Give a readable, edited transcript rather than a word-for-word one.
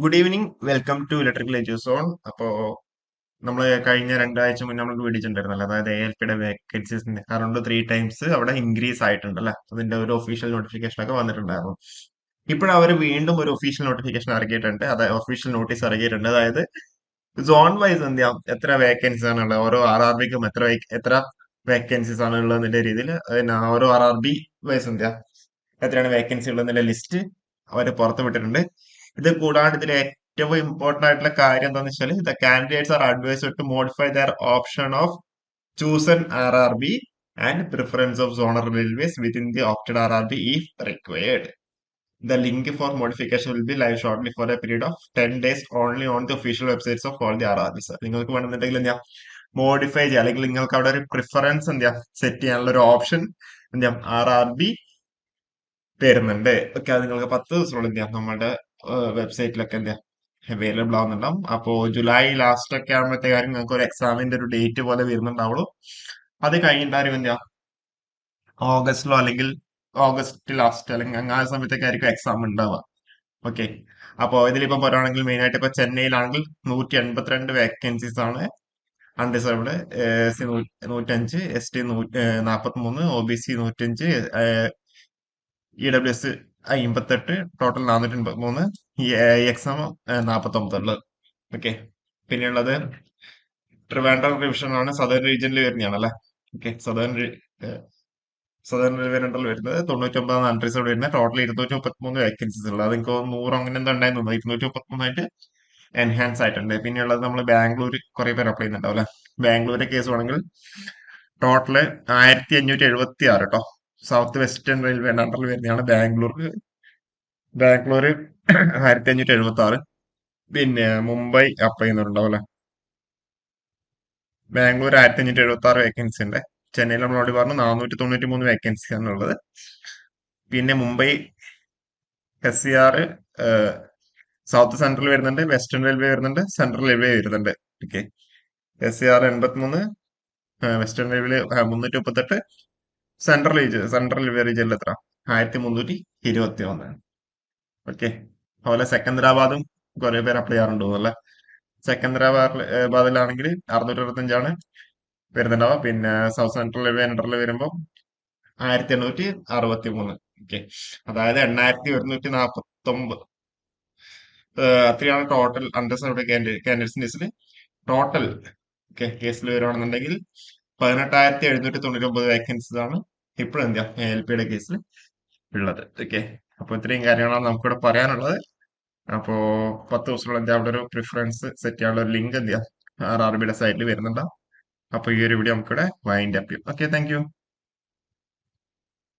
Good evening. Welcome to electrical Eduzone. അപ്പോ നമ്മൾ കഴിഞ്ഞ രണ്ടാഴ്ച മുന്നേ നമ്മൾ മേടിച്ചിട്ടുണ്ടായിരുന്നല്ലോ, അതായത് ALPയുടെ വേക്കൻസീസ് അറൗണ്ട് 3 ടൈംസ് അവിടെ ഇൻക്രീസ് ആയിട്ടുണ്ടല്ലേ. അതിന്റെ ഒരു ഒഫീഷ്യൽ നോട്ടിഫിക്കേഷൻ ഒക്കെ വന്നിട്ടുണ്ടായിരുന്നു. ഇപ്പോഴവർ വീണ്ടും ഒരു ഒഫീഷ്യൽ നോട്ടിഫിക്കേഷൻ ഇറക്കിയിട്ടുണ്ട്, അതായത് ഒഫീഷ്യൽ നോട്ടീസ് ഇറക്കിയിട്ടുണ്ട്. അതായത് സോൺ വൈസ് എന്ത് എത്ര വേക്കൻസീസ് ആണുള്ളത്, ഓരോ RRBക്കും എത്ര വേക്കൻസീസ് ആണ് ഉള്ളതിന്റെ രീതിയിൽ ഓരോ RRB വൈസ് എത്രയാണ് വേക്കൻസി ഉള്ളതിന്റെ ലിസ്റ്റ് അവർ പുറത്തു വിട്ടിട്ടുണ്ട്. ഇത് കൂടാണ്ട് ഇതിൽ ഏറ്റവും ഇമ്പോർട്ടന്റ് ആയിട്ടുള്ള കാര്യം എന്താണെന്ന് വെച്ചാൽ the candidates are advised to modify their option of chosen RRB and preference of zonal railways within the opted RRB if required. The link for modification will be live shortly for a period of 10 days only on the official websites of all the RRBs. നിങ്ങൾക്ക് വേണമെന്നുണ്ടെങ്കിൽ modify ചെയ്യാം, അല്ലെങ്കിൽ നിങ്ങൾക്ക് അവിടെ ഒരു preference set ചെയ്യാനുള്ള ഒരു option RRB തരുന്നുണ്ട്. ഓക്കെ, അത് നിങ്ങൾക്ക് 10 ദിവസത്തിനുള്ളിൽ നമ്മുടെ വെബ്സൈറ്റിലൊക്കെ അവൈലബിൾ ആവുന്നുണ്ടാവും. അപ്പോ ജൂലൈ ലാസ്റ്റ് ഒക്കെ ആകുമ്പോഴത്തേക്കാരും നിങ്ങൾക്ക് ഒരു എക്സാമിന്റെ ഒരു ഡേറ്റ് പോലെ വരുന്നുണ്ടാവുള്ളൂ. അത് കഴിഞ്ഞിട്ടാരും ഓഗസ്റ്റിലോ അല്ലെങ്കിൽ ഓഗസ്റ്റ് ലാസ്റ്റ് അല്ലെങ്കിൽ ആ സമയത്തൊക്കെയായിരിക്കും എക്സാം ഉണ്ടാവുക. ഓക്കെ, അപ്പോ ഇതിലിപ്പോ പറയുകയാണെങ്കിൽ മെയിൻ ആയിട്ട് ഇപ്പൊ ചെന്നൈയിലാണെങ്കിൽ 182 വേക്കൻസീസ് ആണ് unreserved. SC 105, ST 43, OBC 105, EWS 58, total 483, ഈ എക്സാം 49 ഓക്കെ. പിന്നെയുള്ളത് ട്രിവാൻഡ്രം റിവിഷൻ ആണ്, സദേൺ റീജിയനിൽ വരുന്നതാണ് അല്ലെ. ഓക്കെ, സദേൺ റെയിൽവേയിൽ വരുന്നത് 99 അൺറിസർവ്ഡ് വരുന്നത്. ടോട്ടൽ 233 വേക്കൻസീസ് ഉള്ളത്. അത് എനിക്ക് 100 അങ്ങനെ എന്താ ഉണ്ടായിരുന്നു, 233 എൻഹാൻസ് ആയിട്ടുണ്ട്. പിന്നെയുള്ളത് നമ്മൾ ബാംഗ്ലൂർ കുറെ പേര് അപ്ലൈ ചെയ്യുന്നുണ്ടാവും അല്ലെ. ബാംഗ്ലൂരിന്റെ കേസ് ആണെങ്കിൽ ടോട്ടല് 1576 കേട്ടോ. സൗത്ത് വെസ്റ്റേൺ റെയിൽവേ അണ്ടറിൽ വരുന്നതാണ് ബാംഗ്ലൂർ 1576. പിന്നെ മുംബൈ അപ്ലൈ ചെയ്യുന്നുണ്ടാവും അല്ലെ. ബാംഗ്ലൂർ 1576 വേക്കൻസി ഉണ്ട്. ചെന്നൈയിൽ നമ്മൾ ഓൾറെഡി പറഞ്ഞു 493 വേക്കൻസി ആണുള്ളത്. പിന്നെ മുംബൈ SCR സൗത്ത് സെൻട്രൽ വരുന്നുണ്ട്, വെസ്റ്റേൺ റെയിൽവേ വരുന്നുണ്ട്, സെൻട്രൽ റെയിൽവേ വരുന്നുണ്ട്. Okay, SCR 83, western railway 338, central railway റീജിയനിൽ എത്ര 1321. ഓക്കെ, അതുപോലെ സെക്കന്ദരാബാദും കുറെ പേര് അപ്ലൈ ചെയ്യാറുണ്ട് അല്ലെ. സെക്കന്ദരാബാദിലാണെങ്കിൽ 665 വരുന്നുണ്ടാവുക. പിന്നെ സൗത്ത് സെൻട്രൽ റെയിൽവേ അണ്ടറിൽ വരുമ്പോൾ 1863. ഓക്കെ, അതായത് 8149. അത്രയാണ് ടോട്ടൽ അൺറിസർവ്ഡ് കാൻഡിഡേറ്റ്സിന്റെ ലിസ്റ്റിൽ ടോട്ടൽ കേസിൽ വരുവാണെന്നുണ്ടെങ്കിൽ 18,799 വേക്കൻസീസ് ആണ് ഇപ്പോഴും ALPയുടെ കേസിൽ ഉള്ളത്. ഓക്കെ, അപ്പൊ ഇത്രയും കാര്യങ്ങളാണ് നമുക്കിവിടെ പറയാനുള്ളത്. അപ്പോ 10 ദിവസമുള്ള അവിടെ ഒരു പ്രിഫറൻസ് സെറ്റ് ചെയ്യാനുള്ള ഒരു ലിങ്ക് RRBയുടെ സൈറ്റിൽ വരുന്നുണ്ടാവും. അപ്പൊ ഈ ഒരു വീഡിയോ നമുക്കിവിടെ വൈൻഡ് അപ്പ് ചെയ്യും. Okay, thank you.